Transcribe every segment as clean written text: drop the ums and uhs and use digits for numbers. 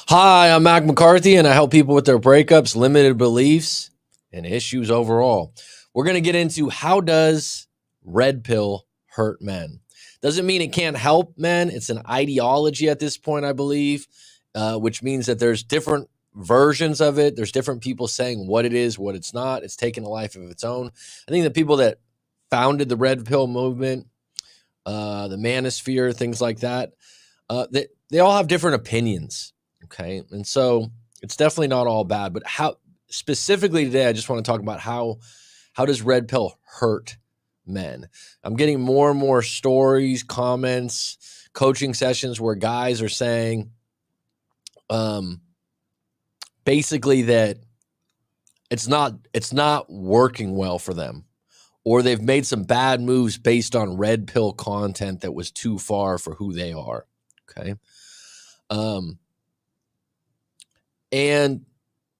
Hi, I'm Mac McCarthy, and I help people with their breakups, limited beliefs, and issues overall. We're going to get into how does red pill hurt men. Doesn't mean it can't help men. It's an ideology at this point, I believe, which means that there's different versions of it. There's different people saying what it is, what it's not. It's taken a life of its own. I think the people that founded the red pill movement, the manosphere, things like that, they all have different opinions. Okay. And so it's definitely not all bad, but how specifically today, I just want to talk about how does red pill hurt men? I'm getting more and more stories, comments, coaching sessions where guys are saying basically that it's not working well for them, or they've made some bad moves based on red pill content that was too far for who they are. Okay. And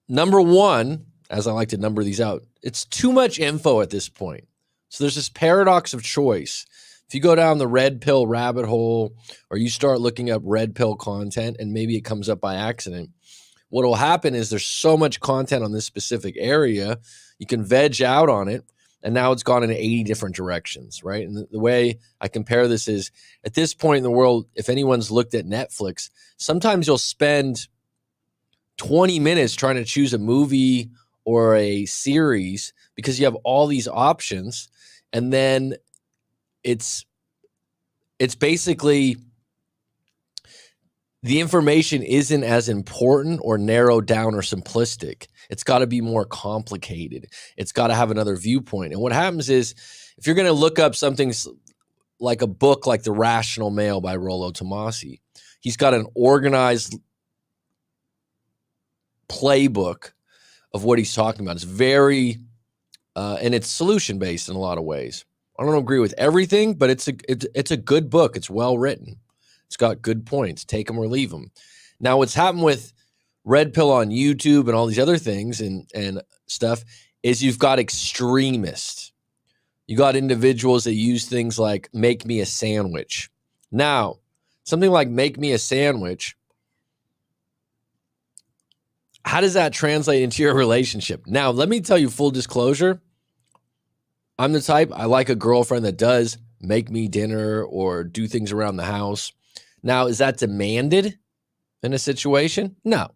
number one, as I like to number these out, it's too much info at this point. So there's this paradox of choice. If you go down the red pill rabbit hole, or you start looking up red pill content and maybe it comes up by accident, what will happen is there's so much content on this specific area, you can veg out on it, and now it's gone in 80 different directions, right? And the way I compare this is, at this point in the world, if anyone's looked at Netflix, sometimes you'll spend 20 minutes trying to choose a movie or a series because you have all these options, and then it's basically the information isn't as important or narrowed down or simplistic. It's got to be more complicated. It's got to have another viewpoint. And what happens is, if you're going to look up something like a book like The Rational Male by Rollo Tomassi, he's got an organized playbook of what he's talking about. It's very and it's solution based in a lot of ways. I don't agree with everything, but it's a good book. It's well written. It's got good points. Take them or leave them. Now, what's happened with red pill on YouTube and all these other things and stuff is you've got extremists. You got individuals that use things like "make me a sandwich." Now, something like "make me a sandwich," how does that translate into your relationship? Now, let me tell you full disclosure. I'm the type, I like a girlfriend that does make me dinner or do things around the house. Now, is that demanded in a situation? No.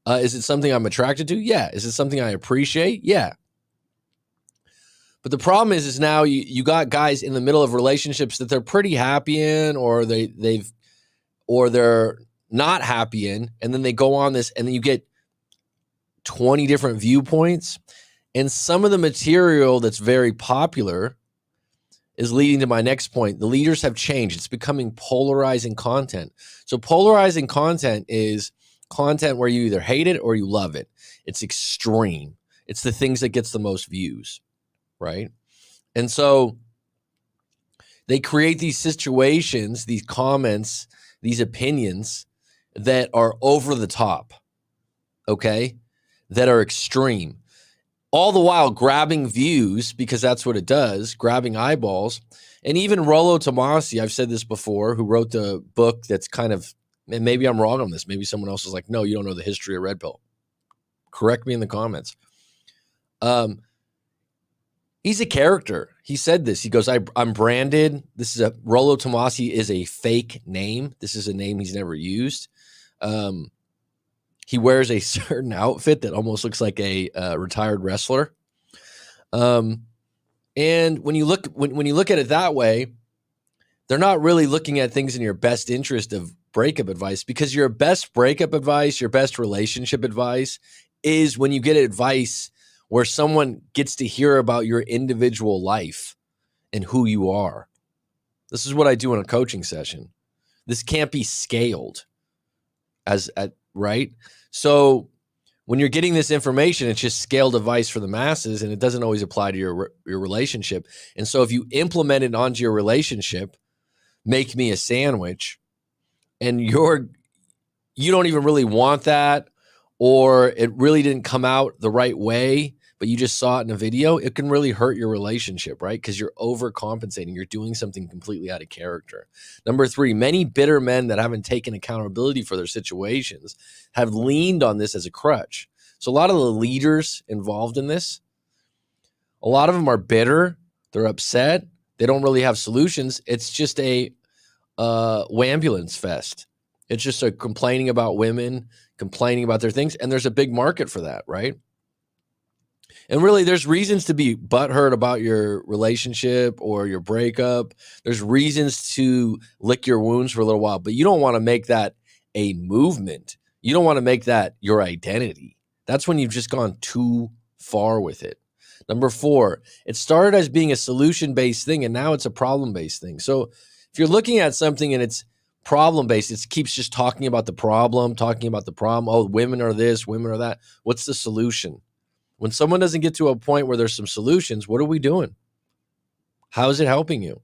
Is it something I'm attracted to? Yeah. Is it something I appreciate? Yeah. But the problem is now you got guys in the middle of relationships that they're pretty happy in, or they're not happy in, and then they go on this, and then you get 20 different viewpoints, and some of the material that's very popular is leading to my next point. The leaders have changed. It's becoming polarizing content. So polarizing content is content where you either hate it or you love it. It's extreme. It's the things that gets the most views, right? And so they create these situations, these comments, these opinions that are over the top, okay? That are extreme. All the while grabbing views, because that's what it does, grabbing eyeballs. And even Rollo Tomassi, I've said this before, who wrote the book that's kind of, and maybe I'm wrong on this, maybe someone else is like, no, you don't know the history of red pill. Correct me in the comments. He's a character. He said this. He goes, I'm branded. Rollo Tomassi is a fake name. This is a name he's never used. He wears a certain outfit that almost looks like a retired wrestler. And when you look at it that way, they're not really looking at things in your best interest of breakup advice, because your best breakup advice, your best relationship advice is when you get advice where someone gets to hear about your individual life and who you are. This is what I do in a coaching session. This can't be scaled right? So when you're getting this information, it's just scaled advice for the masses, and it doesn't always apply to your relationship. And so if you implement it onto your relationship, make me a sandwich, and you don't even really want that, or it really didn't come out the right way, but you just saw it in a video, it can really hurt your relationship, right? Because you're overcompensating. You're doing something completely out of character. Number 3, many bitter men that haven't taken accountability for their situations have leaned on this as a crutch. So a lot of the leaders involved in this, a lot of them are bitter. They're upset. They don't really have solutions. It's just a wambulance fest. It's just a complaining about women, complaining about their things. And there's a big market for that, right? And really, there's reasons to be butthurt about your relationship or your breakup. There's reasons to lick your wounds for a little while, but you don't want to make that a movement. You don't want to make that your identity. That's when you've just gone too far with it. Number 4, it started as being a solution-based thing, and now it's a problem-based thing. So if you're looking at something and it's problem-based, it keeps just talking about the problem. Oh, women are this, women are that. What's the solution? When someone doesn't get to a point where there's some solutions, what are we doing? How is it helping you?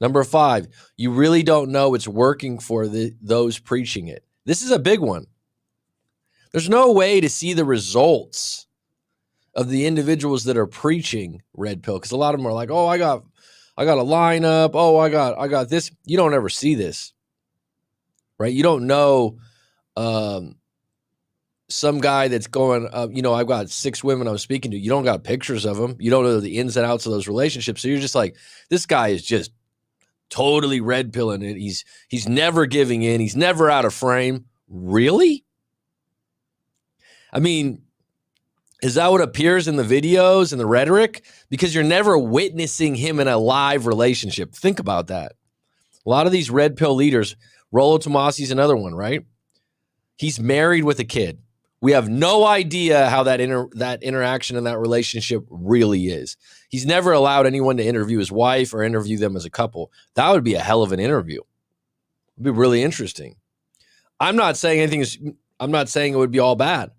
Number 5, you really don't know it's working for those preaching it. This is a big one. There's no way to see the results of the individuals that are preaching red pill, because a lot of them are like, oh, I got a lineup. Oh, I got this. You don't ever see this, right? You don't know some guy that's going, I've got 6 women I'm speaking to. You don't got pictures of them. You don't know the ins and outs of those relationships. So you're just like, this guy is just totally red pilling it. He's never giving in. He's never out of frame. Really? I mean, is that what appears in the videos and the rhetoric? Because you're never witnessing him in a live relationship. Think about that. A lot of these red pill leaders, Rollo Tomasi's another one, right? He's married with a kid. We have no idea how that interaction and that relationship really is. He's never allowed anyone to interview his wife or interview them as a couple. That would be a hell of an interview. It'd be really interesting. I'm not saying it would be all bad.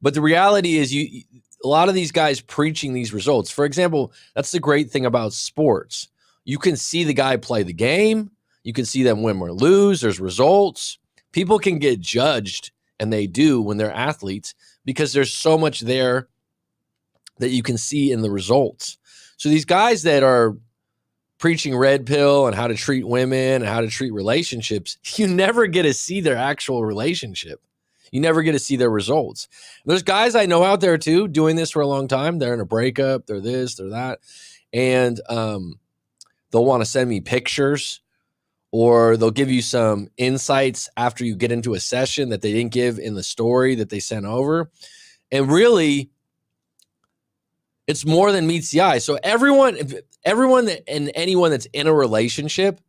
But the reality is a lot of these guys preaching these results. For example, that's the great thing about sports. You can see the guy play the game. You can see them win or lose. There's results. People can get judged, and they do when they're athletes, because there's so much there that you can see in the results. So these guys that are preaching red pill and how to treat women and how to treat relationships, you never get to see their actual relationship. You never get to see their results. There's guys I know out there too doing this for a long time. They're in a breakup. They're this, they're that. And they'll want to send me pictures, or they'll give you some insights after you get into a session that they didn't give in the story that they sent over. And really, it's more than meets the eye. So everyone and anyone that's in a relationship,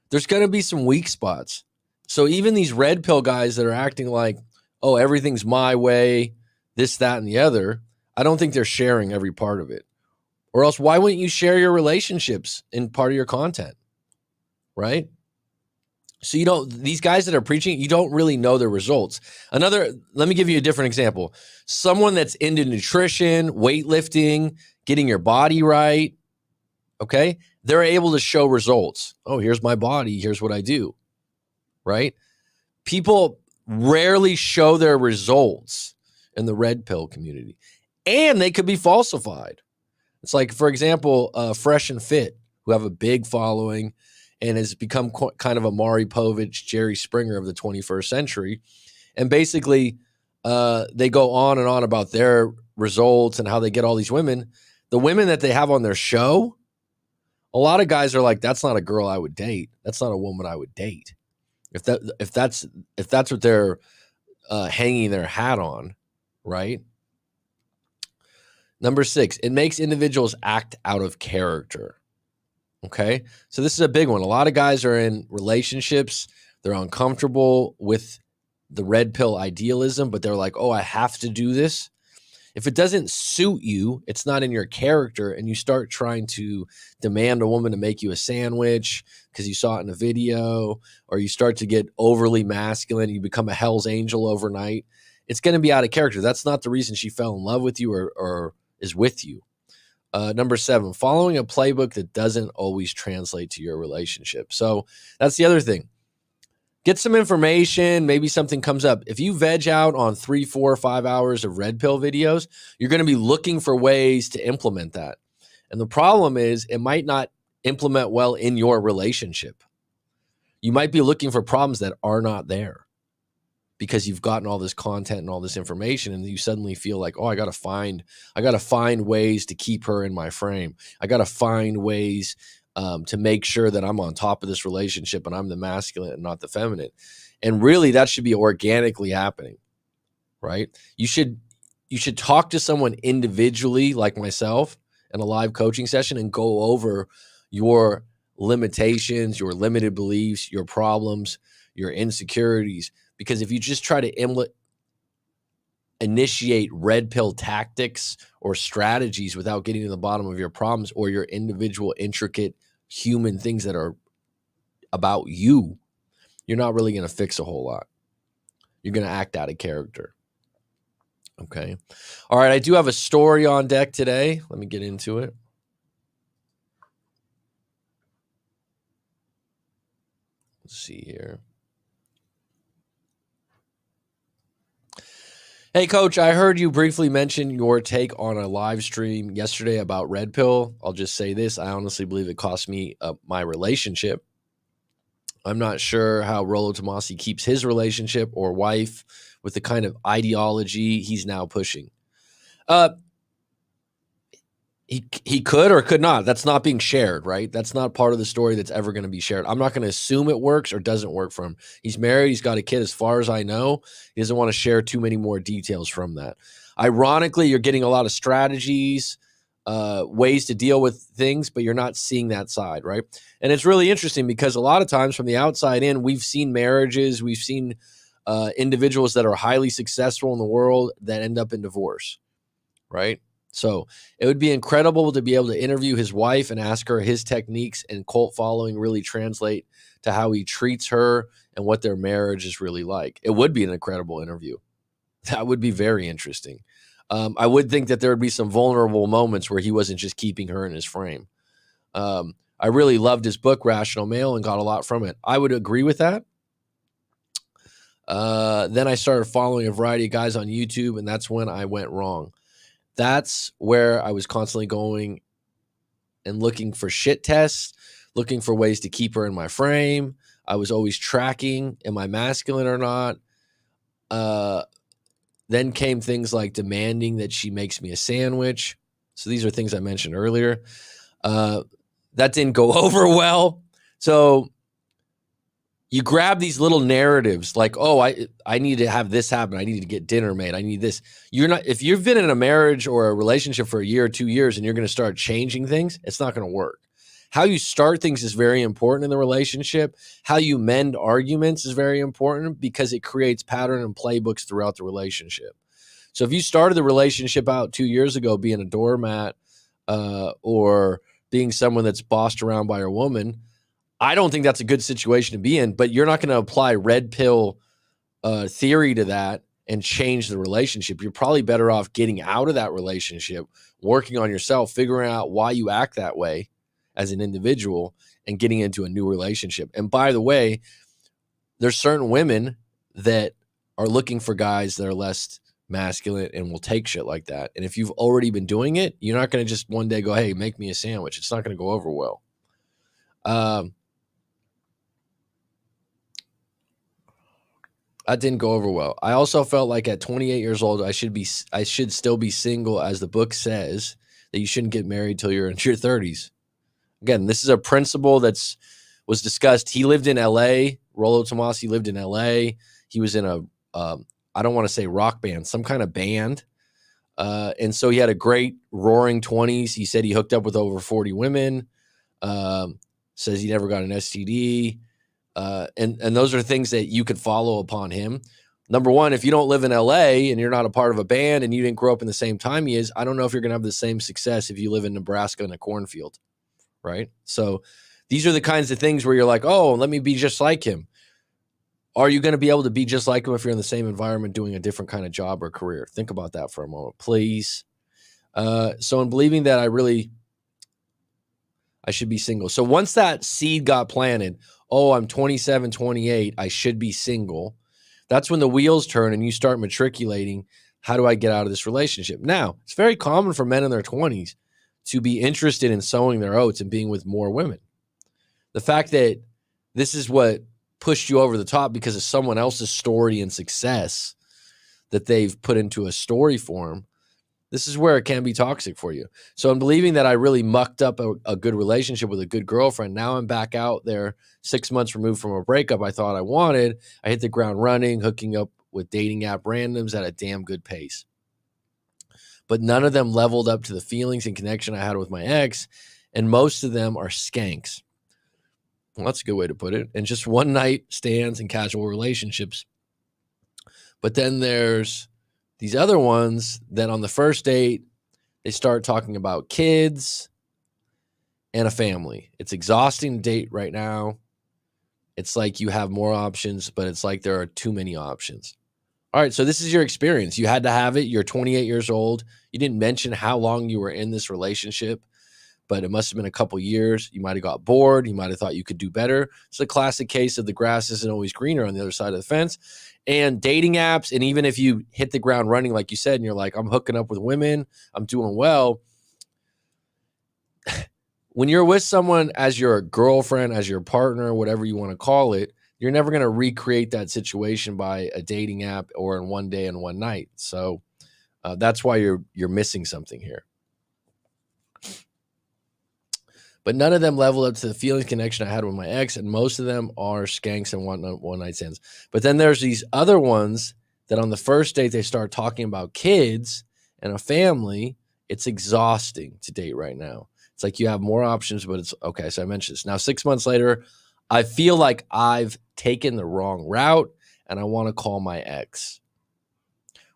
there's going to be some weak spots. So even these red pill guys that are acting like, oh, everything's my way, this, that, and the other, I don't think they're sharing every part of it. Or else, why wouldn't you share your relationships in part of your content, right? So these guys that are preaching, you don't really know their results. Let me give you a different example. Someone that's into nutrition, weightlifting, getting your body right, okay? They're able to show results. Oh, here's my body. Here's what I do, right? People rarely show their results in the red pill community, and they could be falsified. It's like, for example, Fresh and Fit, who have a big following and has become kind of a Maury Povich, Jerry Springer of the 21st century. And basically, they go on and on about their results and how they get all these women. The women that they have on their show, a lot of guys are like, that's not a girl I would date. That's not a woman I would date. If that's what they're hanging their hat on, right? Number 6, it makes individuals act out of character. Okay, so this is a big one. A lot of guys are in relationships. They're uncomfortable with the red pill idealism, but they're like, oh, I have to do this. If it doesn't suit you, it's not in your character, and you start trying to demand a woman to make you a sandwich because you saw it in a video, or you start to get overly masculine, you become a Hell's Angel overnight, it's going to be out of character. That's not the reason she fell in love with you or is with you. Number 7, following a playbook that doesn't always translate to your relationship. So that's the other thing. Get some information. Maybe something comes up. If you veg out on 3, 4, 5 hours of red pill videos, you're going to be looking for ways to implement that. And the problem is it might not implement well in your relationship. You might be looking for problems that are not there because you've gotten all this content and all this information, and you suddenly feel like, oh, I got to find ways to keep her in my frame. I got to find ways to make sure that I'm on top of this relationship and I'm the masculine and not the feminine. And really, that should be organically happening, right? You should talk to someone individually, like myself, in a live coaching session and go over your limitations, your limited beliefs, your problems, your insecurities. Because if you just try to initiate red pill tactics or strategies without getting to the bottom of your problems or your individual intricate human things that are about you, you're not really going to fix a whole lot. You're going to act out of character. Okay. All right. I do have a story on deck today. Let me get into it. Let's see here. Hey, Coach, I heard you briefly mention your take on a live stream yesterday about red pill. I'll just say this. I honestly believe it cost me my relationship. I'm not sure how Rollo Tomassi keeps his relationship or wife with the kind of ideology he's now pushing. He could or could not. That's not being shared, right? That's not part of the story that's ever going to be shared. I'm not going to assume it works or doesn't work for him. He's married. He's got a kid. As far as I know, he doesn't want to share too many more details from that. Ironically, you're getting a lot of strategies, ways to deal with things, but you're not seeing that side, right? And it's really interesting because a lot of times from the outside in, we've seen marriages, we've seen individuals that are highly successful in the world that end up in divorce, right? So it would be incredible to be able to interview his wife and ask her his techniques and cult following really translate to how he treats her and what their marriage is really like. It would be an incredible interview. That would be very interesting. I would think that there would be some vulnerable moments where he wasn't just keeping her in his frame. I really loved his book, Rational Male, and got a lot from it. I would agree with that. Then I started following a variety of guys on YouTube, and that's when I went wrong. That's where I was constantly going and looking for shit tests, looking for ways to keep her in my frame. I was always tracking, am I masculine or not? Then came things like demanding that she makes me a sandwich. So these are things I mentioned earlier. That didn't go over well. So you grab these little narratives like, oh, I need to have this happen. I need to get dinner made. I need this. You're not, if you've been in a marriage or a relationship for a year or 2 years and you're going to start changing things, it's not going to work. How you start things is very important in the relationship. How you mend arguments is very important because it creates pattern and playbooks throughout the relationship. So if you started the relationship out 2 years ago being a doormat or being someone that's bossed around by a woman, I don't think that's a good situation to be in, but you're not going to apply red pill theory to that and change the relationship. You're probably better off getting out of that relationship, working on yourself, figuring out why you act that way as an individual and getting into a new relationship. And by the way, there's certain women that are looking for guys that are less masculine and will take shit like that. And if you've already been doing it, you're not going to just one day go, hey, make me a sandwich. It's not going to go over well. That didn't go over well. I also felt like at 28 years old, I should still be single, as the book says that you shouldn't get married till you're into your 30s. Again, this is a principle was discussed. He lived in LA. Rollo Tomassi lived in LA. He was in a I don't want to say rock band, some kind of band. And so he had a great roaring 20s. He said he hooked up with over 40 women. Says he never got an STD. And those are things that you could follow upon him. Number one, if you don't live in LA and you're not a part of a band and you didn't grow up in the same time he is, I don't know if you're going to have the same success if you live in Nebraska in a cornfield, right? So these are the kinds of things where you're like, oh, let me be just like him. Are you going to be able to be just like him if you're in the same environment doing a different kind of job or career? Think about that for a moment, please. So in believing that, I should be single. So once that seed got planted, oh, I'm 27, 28, I should be single. That's when the wheels turn and you start matriculating. How do I get out of this relationship? Now, it's very common for men in their 20s to be interested in sowing their oats and being with more women. The fact that this is what pushed you over the top because of someone else's story and success that they've put into a story form, this is where it can be toxic for you. So I'm believing that I really mucked up a good relationship with a good girlfriend. Now I'm back out there 6 months removed from a breakup I thought I wanted. I hit the ground running, hooking up with dating app randoms at a damn good pace. But none of them leveled up to the feelings and connection I had with my ex, and most of them are skanks. Well, that's a good way to put it. And just one night stands and casual relationships. But then there's these other ones that on the first date, they start talking about kids and a family. It's exhausting to date right now. It's like you have more options, but it's like there are too many options. All right, so this is your experience. You had to have it. You're 28 years old. You didn't mention how long you were in this relationship, but it must have been a couple years. You might have got bored. You might have thought you could do better. It's a classic case of the grass isn't always greener on the other side of the fence. And dating apps, and even if you hit the ground running, like you said, and you're like, I'm hooking up with women, I'm doing well. When you're with someone as your girlfriend, as your partner, whatever you want to call it, you're never going to recreate that situation by a dating app or in one day and one night. So that's why you're missing something here. But none of them level up to the feelings connection I had with my ex, and most of them are skanks and one night stands. But then there's these other ones that on the first date they start talking about kids and a family. It's exhausting to date right now. It's like you have more options, but it's okay. So I mentioned this. Now 6 months later, I feel like I've taken the wrong route, and I want to call my ex.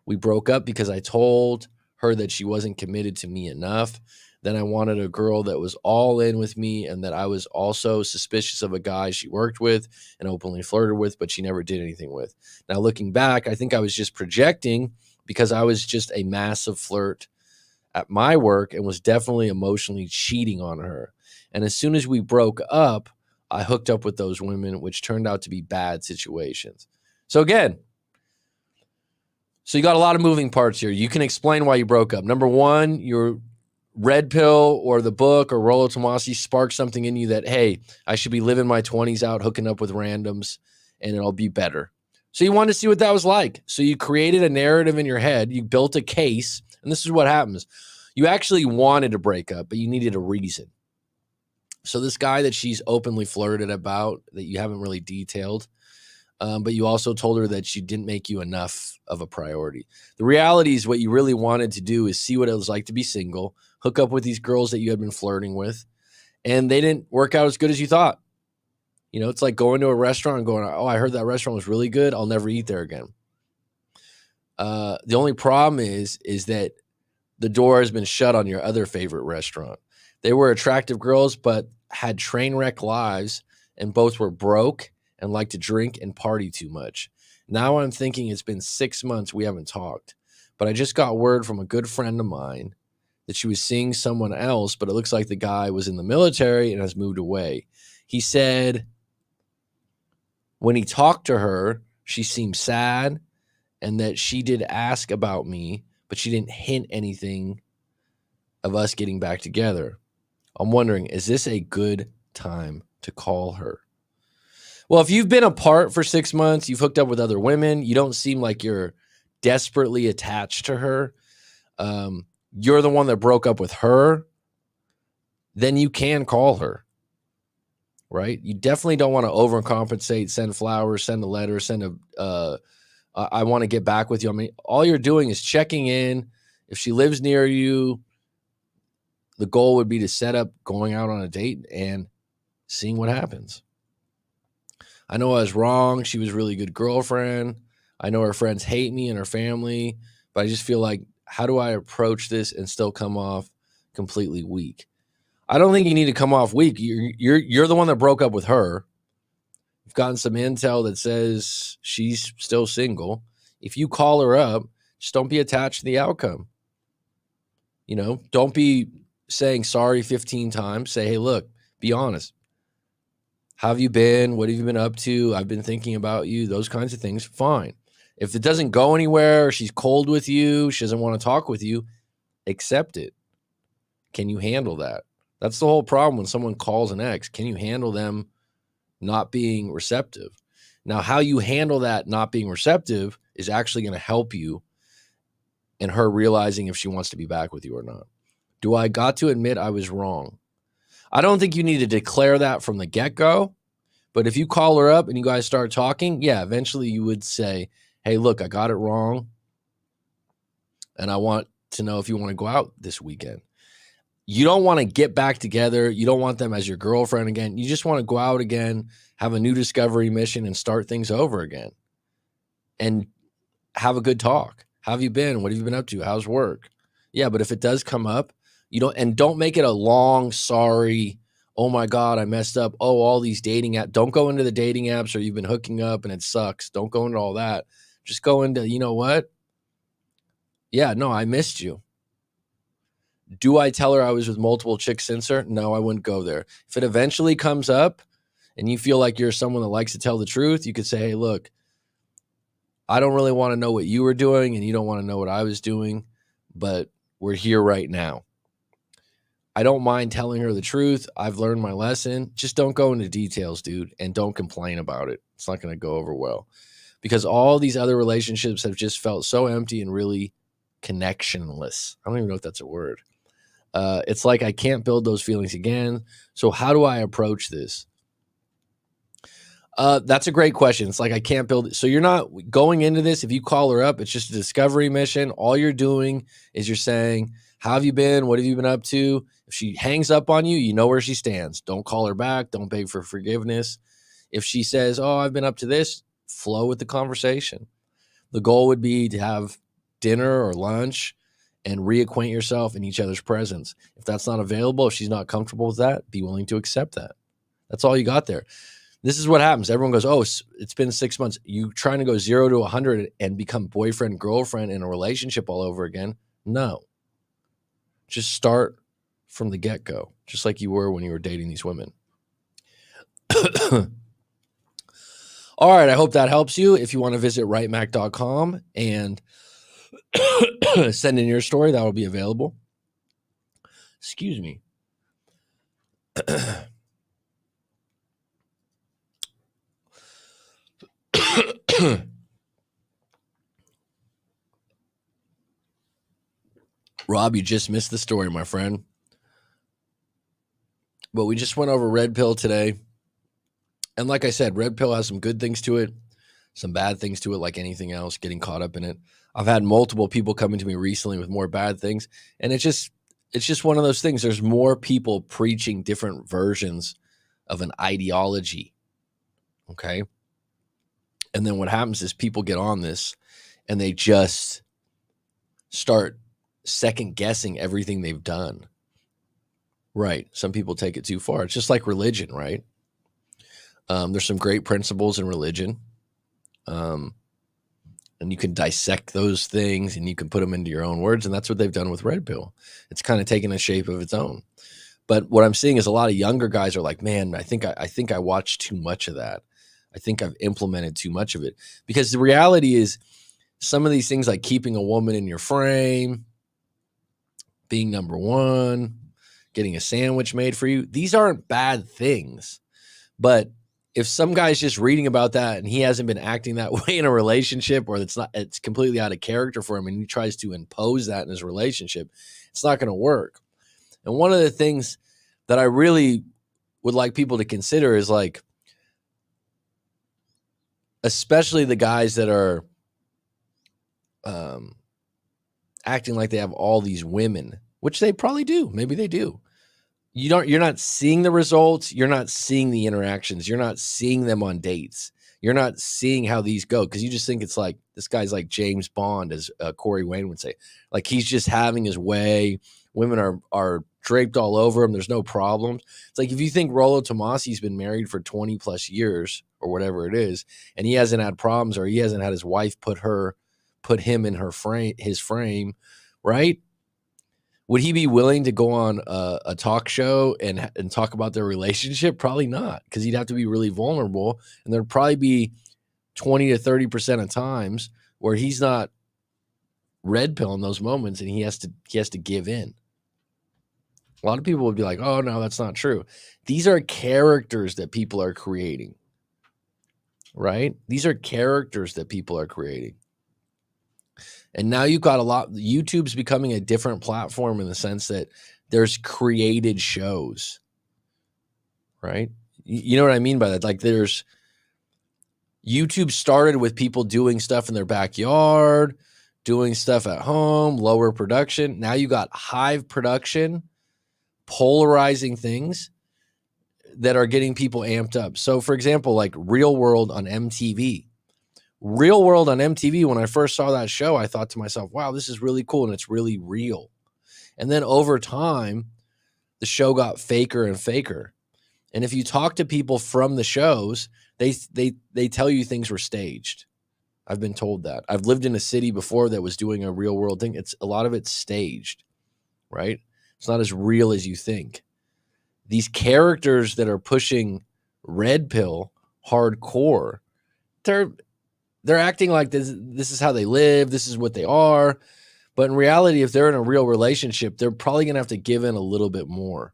We broke up because I told her that she wasn't committed to me enough. Then I wanted a girl that was all in with me, and that I was also suspicious of a guy she worked with and openly flirted with, but she never did anything with. Now, looking back, I think I was just projecting because I was just a massive flirt at my work and was definitely emotionally cheating on her. And as soon as we broke up, I hooked up with those women, which turned out to be bad situations. So again, so you got a lot of moving parts here. You can explain why you broke up. Number one, your red pill or the book or Rollo Tomassi sparked something in you that, hey, I should be living my 20s out, hooking up with randoms, and it'll be better. So you wanted to see what that was like. So you created a narrative in your head. You built a case, and this is what happens. You actually wanted to break up, but you needed a reason. So this guy that she's openly flirted about that you haven't really detailed, but you also told her that she didn't make you enough of a priority. The reality is what you really wanted to do is see what it was like to be single, hook up with these girls that you had been flirting with, and they didn't work out as good as you thought. You know, it's like going to a restaurant and going, oh, I heard that restaurant was really good. I'll never eat there again. The only problem is that the door has been shut on your other favorite restaurant. They were attractive girls, but had train wreck lives, and both were broke and liked to drink and party too much. Now I'm thinking it's been 6 months we haven't talked, but I just got word from a good friend of mine that she was seeing someone else, but it looks like the guy was in the military and has moved away. He said when he talked to her, she seemed sad and that she did ask about me, but she didn't hint anything of us getting back together. I'm wondering, is this a good time to call her? Well, if you've been apart for 6 months, you've hooked up with other women, you don't seem like you're desperately attached to her, you're the one that broke up with her, then you can call her, right? You definitely don't want to overcompensate, send flowers, send a letter, I want to get back with you. I mean, all you're doing is checking in. If she lives near you, the goal would be to set up going out on a date and seeing what happens. I know I was wrong. She was a really good girlfriend. I know her friends hate me and her family, but I just feel like, how do I approach this and still come off completely weak? I don't think you need to come off weak. You're the one that broke up with her. You've gotten some intel that says she's still single. If you call her up, just don't be attached to the outcome. You know, don't be saying sorry 15 times. Say, hey, look, Be honest. How have you been? What have you been up to? I've been thinking about you. Those kinds of things. Fine. If it doesn't go anywhere, or she's cold with you, she doesn't want to talk with you, accept it. Can you handle that? That's the whole problem when someone calls an ex. Can you handle them not being receptive? Now, how you handle that not being receptive is actually going to help you in her realizing if she wants to be back with you or not. Do I got to admit I was wrong? I don't think you need to declare that from the get-go, but if you call her up and you guys start talking, yeah, eventually you would say, hey, look, I got it wrong, and I want to know if you want to go out this weekend. You don't want to get back together. You don't want them as your girlfriend again. You just want to go out again, have a new discovery mission, and start things over again. And have a good talk. How have you been? What have you been up to? How's work? Yeah, but if it does come up, don't make it a long, sorry, oh my God, I messed up. Oh, all these dating apps. Don't go into the dating apps or you've been hooking up and it sucks. Don't go into all that. Just go into, you know what? Yeah, no, I missed you. Do I tell her I was with multiple chicks since her? No, I wouldn't go there. If it eventually comes up and you feel like you're someone that likes to tell the truth, you could say, hey, look, I don't really want to know what you were doing and you don't want to know what I was doing, but we're here right now. I don't mind telling her the truth. I've learned my lesson. Just don't go into details, dude, and don't complain about it. It's not going to go over well because all these other relationships have just felt so empty and really connectionless. I don't even know if that's a word. It's like I can't build those feelings again. So how do I approach this? That's a great question. It's like I can't build it. So you're not going into this. If you call her up, it's just a discovery mission. All you're doing is you're saying, how have you been? What have you been up to? If she hangs up on you, you know where she stands. Don't call her back. Don't beg for forgiveness. If she says, oh, I've been up to this, flow with the conversation. The goal would be to have dinner or lunch and reacquaint yourself in each other's presence. If that's not available, if she's not comfortable with that, be willing to accept that. That's all you got there. This is what happens. Everyone goes, oh, it's been 6 months. You trying to go 0 to 100 and become boyfriend, girlfriend in a relationship all over again? No. Just start from the get-go, just like you were when you were dating these women. All right, I hope that helps you. If you want to visit rightmac.com and send in your story, that will be available. Excuse me. Rob, you just missed the story, my friend. But we just went over Red Pill today. And like I said, Red Pill has some good things to it, some bad things to it, like anything else, getting caught up in it. I've had multiple people coming to me recently with more bad things. And it's just one of those things. There's more people preaching different versions of an ideology. Okay. And then what happens is people get on this and they just start second guessing everything they've done. Right. Some people take it too far. It's just like religion, right? There's some great principles in religion. And you can dissect those things and you can put them into your own words. And that's what they've done with Red Pill. It's kind of taken a shape of its own. But what I'm seeing is a lot of younger guys are like, man, I think I watched too much of that. I think I've implemented too much of it. Because the reality is some of these things like keeping a woman in your frame, being number one, getting a sandwich made for you, these aren't bad things. But if some guy's just reading about that and he hasn't been acting that way in a relationship, or it's completely out of character for him and he tries to impose that in his relationship, it's not going to work. And one of the things that I really would like people to consider is like, especially the guys that are acting like they have all these women, which they probably do. Maybe they do. You're not seeing the results. You're not seeing the interactions. You're not seeing them on dates. You're not seeing how these go because you just think it's like this guy's like James Bond, as Corey Wayne would say. Like he's just having his way. Women are draped all over him. There's no problems. It's like if you think Rollo Tomasi's been married for 20 plus years or whatever it is, and he hasn't had problems or he hasn't had his wife put him in his frame, right? Would he be willing to go on a talk show and talk about their relationship? Probably not, because he'd have to be really vulnerable, and there'd probably be 20 to 30% of times where he's not red pill in those moments, and he has to give in. A lot of people would be like, "Oh no, that's not true." These are characters that people are creating, right? These are characters that people are creating. And now you've got YouTube's becoming a different platform in the sense that there's created shows, right? You know what I mean by that? Like YouTube started with people doing stuff in their backyard, doing stuff at home, lower production. Now you got high production, polarizing things that are getting people amped up. So for example, like Real World on MTV. Real World on MTV, when I first saw that show, I thought to myself, wow, this is really cool and it's really real. And then over time, the show got faker and faker. And if you talk to people from the shows, they tell you things were staged. I've been told that. I've lived in a city before that was doing a Real World thing. A lot of it's staged, right? It's not as real as you think. These characters that are pushing red pill hardcore, they're acting like this is how they live, this is what they are. But in reality, if they're in a real relationship, they're probably going to have to give in a little bit more.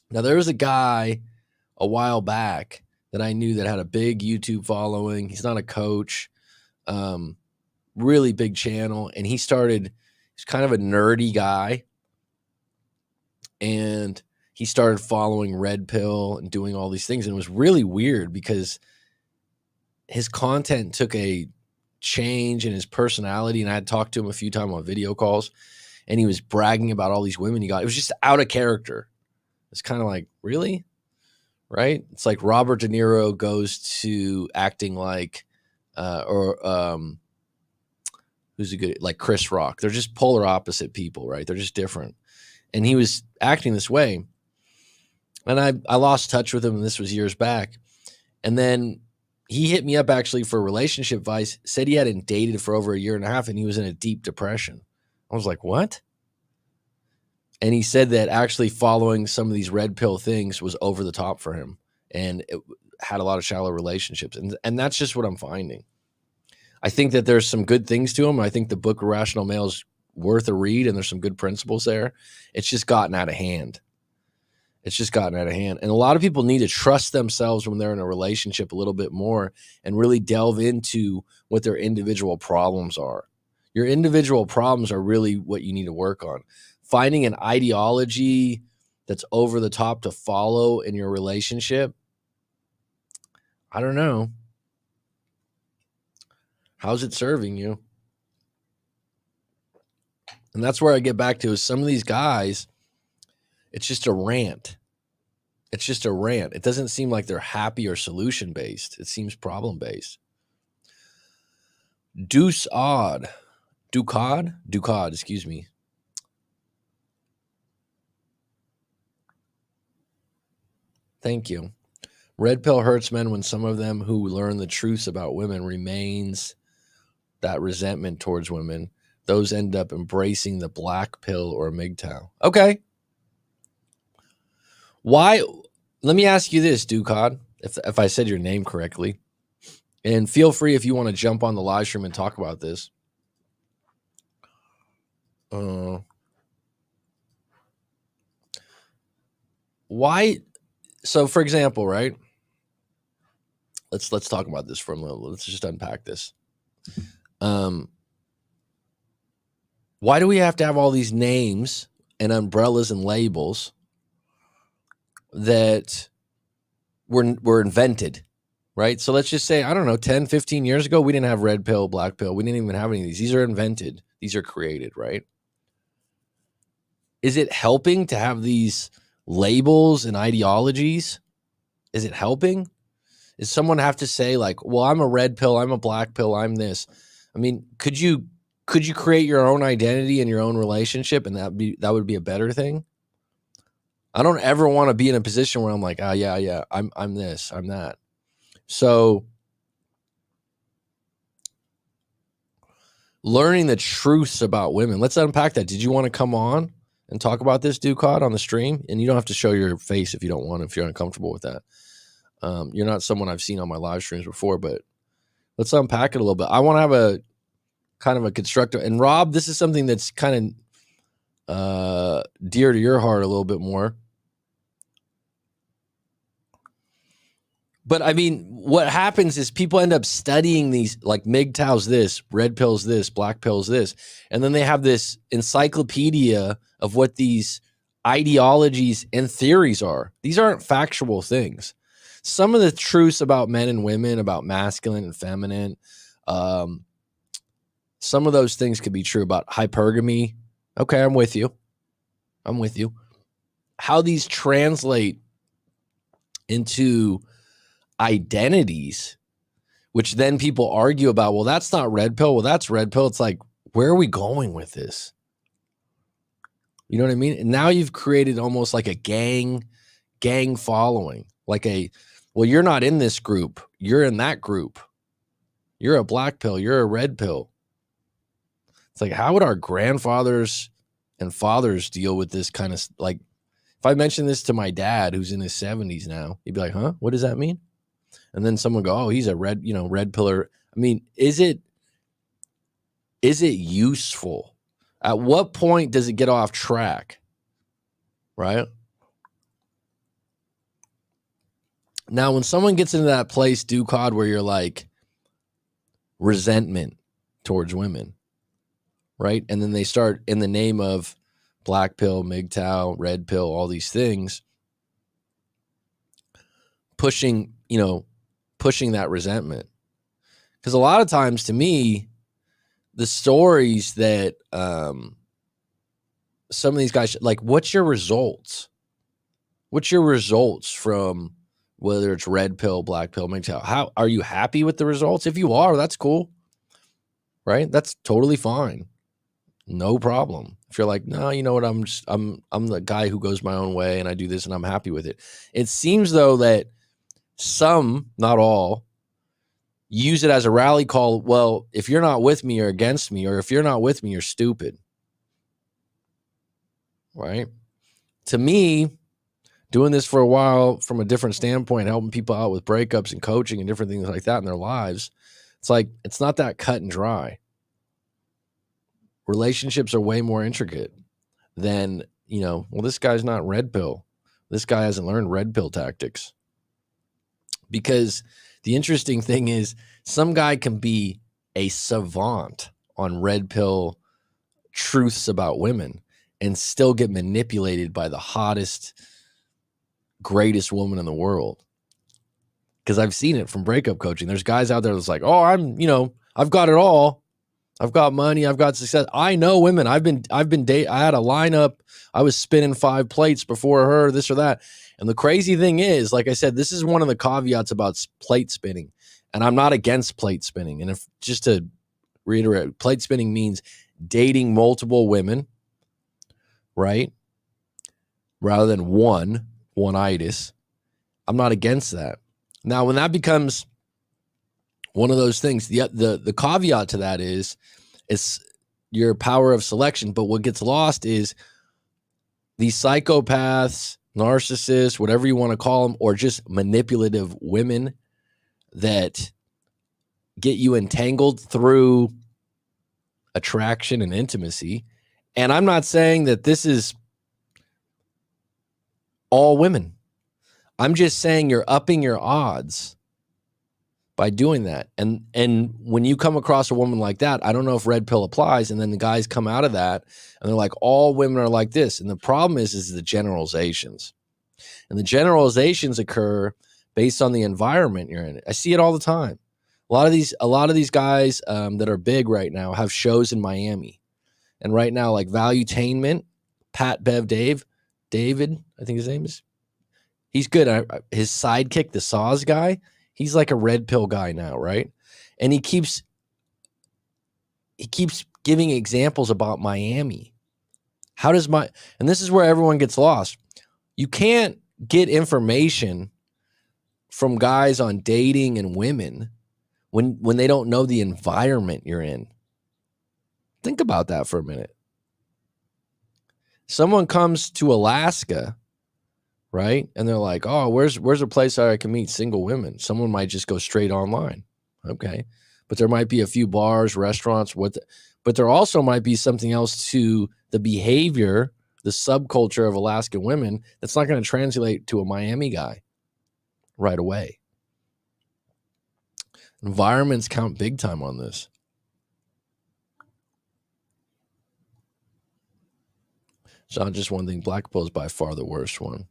Now, there was a guy a while back that I knew that had a big YouTube following. He's not a coach, really big channel. And he's kind of a nerdy guy. And he started following Red Pill and doing all these things. And it was really weird because his content took a change in his personality. And I had talked to him a few times on video calls, and he was bragging about all these women he got. It was just out of character. It's kind of like, really? Right? It's like Robert De Niro goes to acting like, who's a good, like Chris Rock. They're just polar opposite people, right? They're just different. And he was acting this way. And I lost touch with him, and this was years back. And then he hit me up actually for relationship advice, said he hadn't dated for over a year and a half, and he was in a deep depression. I was like, what? And he said that actually following some of these red pill things was over the top for him, and it had a lot of shallow relationships. And that's just what I'm finding. I think that there's some good things to him. I think the book Irrational Male is worth a read, and there's some good principles there. It's just gotten out of hand. And a lot of people need to trust themselves when they're in a relationship a little bit more and really delve into what their individual problems are. Your individual problems are really what you need to work on. Finding an ideology that's over the top to follow in your relationship, I don't know. How's it serving you? And that's where I get back to is some of these guys, it's just a rant. It's just a rant. It doesn't seem like they're happy or solution-based. It seems problem-based. Ducad, excuse me. Thank you. Red pill hurts men when some of them who learn the truths about women remains that resentment towards women. Those end up embracing the black pill or MGTOW. Okay. Why? Let me ask you this, Ducad, if I said your name correctly. And feel free if you want to jump on the live stream and talk about this. Why? So, for example, right? Let's talk about this for a little. Let's just unpack this. Why do we have to have all these names and umbrellas and labels that were invented, right? So let's just say, I don't know, 10, 15 years ago, we didn't have red pill, black pill. We didn't even have any of these. These are invented. These are created, right? Is it helping to have these labels and ideologies? Is it helping? Is someone have to say like, well, I'm a red pill, I'm a black pill, I'm this? I mean, could you create your own identity and your own relationship, and that would be a better thing? I don't ever want to be in a position where I'm like, oh yeah, I'm this, I'm that. So learning the truths about women. Let's unpack that. Did you want to come on and talk about this, Ducad, on the stream? And you don't have to show your face if you don't want, if you're uncomfortable with that. You're not someone I've seen on my live streams before, but let's unpack it a little bit. I want to have a kind of a constructive, and Rob, this is something that's kind of dear to your heart a little bit more. But I mean, what happens is people end up studying these, like MGTOW's this, red pill's this, black pill's this, and then they have this encyclopedia of what these ideologies and theories are. These aren't factual things. Some of the truths about men and women, about masculine and feminine, some of those things could be true about hypergamy. Okay, I'm with you. How these translate into identities, which then people argue about, well, that's not red pill. Well, that's red pill. It's like, where are we going with this? You know what I mean? And now you've created almost like a gang following, like well, you're not in this group. You're in that group. You're a black pill. You're a red pill. It's like, how would our grandfathers and fathers deal with this kind of, like, if I mention this to my dad, who's in his 70s now, he'd be like, huh, what does that mean? And then someone go, oh, he's a red pillar. I mean, is it useful? At what point does it get off track? Right? Now, when someone gets into that place, Ducad, where you're like resentment towards women, right? And then they start, in the name of black pill, MGTOW, red pill, all these things, pushing that resentment. Because a lot of times, to me, the stories that some of these guys, like, what's your results? What's your results from whether it's red pill, black pill, MGTOW? How are you happy with the results? If you are, that's cool, right? That's totally fine. No problem. If you're like, no, you know what? I'm the guy who goes my own way and I do this and I'm happy with it. It seems though that some, not all, use it as a rally call. Well, if you're not with me, you're against me, or if you're not with me, you're stupid. Right? To me, doing this for a while from a different standpoint, helping people out with breakups and coaching and different things like that in their lives, it's like, it's not that cut and dry. Relationships are way more intricate than, well, this guy's not red pill. This guy hasn't learned red pill tactics. Because the interesting thing is, some guy can be a savant on red pill truths about women and still get manipulated by the hottest, greatest woman in the world. Because I've seen it from breakup coaching. There's guys out there that's like, oh, I've got it all. I've got money. I've got success. I know women. I had a lineup. I was spinning 5 plates before her, this or that. And the crazy thing is, like I said, this is one of the caveats about plate spinning. And I'm not against plate spinning. And just to reiterate, plate spinning means dating multiple women, right? Rather than one-itis. I'm not against that. Now, when that becomes one of those things, the caveat to that is it's your power of selection. But what gets lost is these psychopaths, narcissists, whatever you want to call them, or just manipulative women that get you entangled through attraction and intimacy. And I'm not saying that this is all women. I'm just saying you're upping your odds by doing that. And when you come across a woman like that, I don't know if red pill applies. And then the guys come out of that and they're like, all women are like this. And the problem is the generalizations. And the generalizations occur based on the environment you're in. I see it all the time. A lot of these guys that are big right now have shows in Miami. And right now, like Valuetainment, Pat Bev David, I think his name is. He's good. His sidekick, the Saws guy, he's like a red pill guy now, right? And he keeps giving examples about Miami. And this is where everyone gets lost. You can't get information from guys on dating and women when they don't know the environment you're in. Think about that for a minute. Someone comes to Alaska, right? And they're like, oh, where's a place where I can meet single women? Someone might just go straight online. Okay. But there might be a few bars, restaurants, but there also might be something else to the behavior, the subculture of Alaskan women that's not going to translate to a Miami guy right away. Environments count big time on this. It's not just one thing. Black pill is by far the worst one.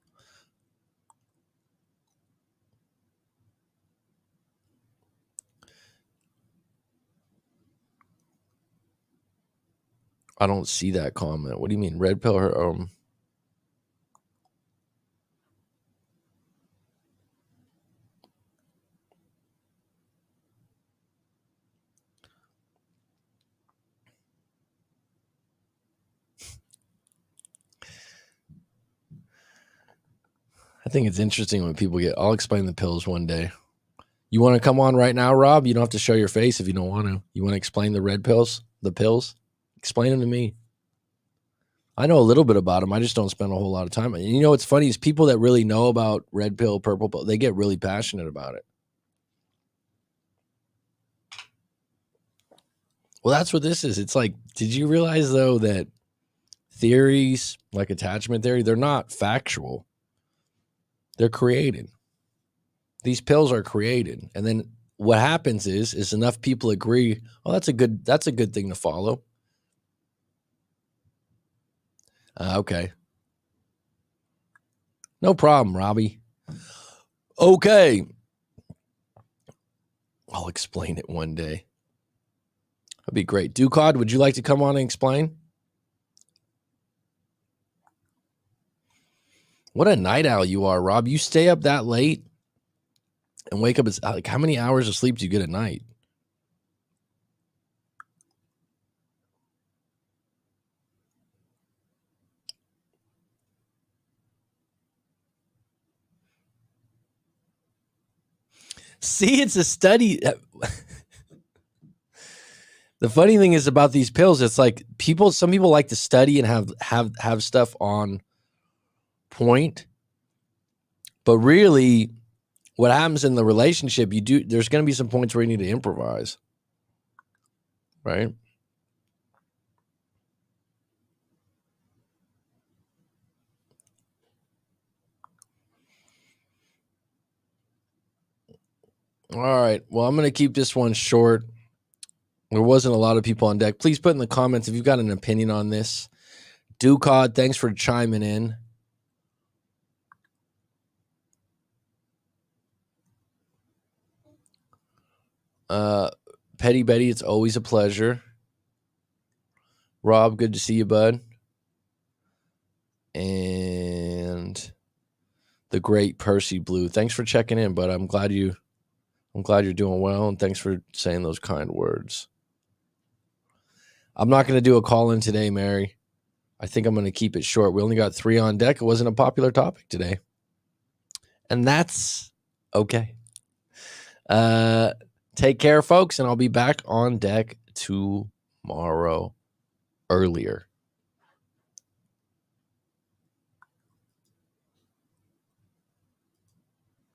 I don't see that comment. What do you mean? Red pill or I think it's interesting when people I'll explain the pills one day. You want to come on right now, Rob? You don't have to show your face if you don't want to. You want to explain the red pills, the pills? Explain them to me. I know a little bit about them. I just don't spend a whole lot of time. And you know what's funny is people that really know about red pill, purple pill, they get really passionate about it. Well, that's what this is. It's like, did you realize though that theories like attachment theory, they're not factual. They're created. These pills are created. And then what happens is enough people agree, oh, that's a good thing to follow. Okay. No problem, Robbie. Okay. I'll explain it one day. That'd be great. Ducod, would you like to come on and explain? What a night owl you are, Rob. You stay up that late and wake up. It's like, how many hours of sleep do you get at night? See, it's a study. The funny thing is about these pills, it's like some people like to study and have stuff on point. But really, what happens in the relationship, there's going to be some points where you need to improvise. Right? All right. Well, I'm going to keep this one short. There wasn't a lot of people on deck. Please put in the comments if you've got an opinion on this. Ducod, thanks for chiming in. Petty Betty, it's always a pleasure. Rob, good to see you, bud. And the great Percy Blue, thanks for checking in, bud. I'm glad you're doing well, and thanks for saying those kind words. I'm not going to do a call in today, Mary. I think I'm going to keep it short. We only got 3 on deck. It wasn't a popular topic today, and that's okay. Take care, folks, and I'll be back on deck tomorrow earlier.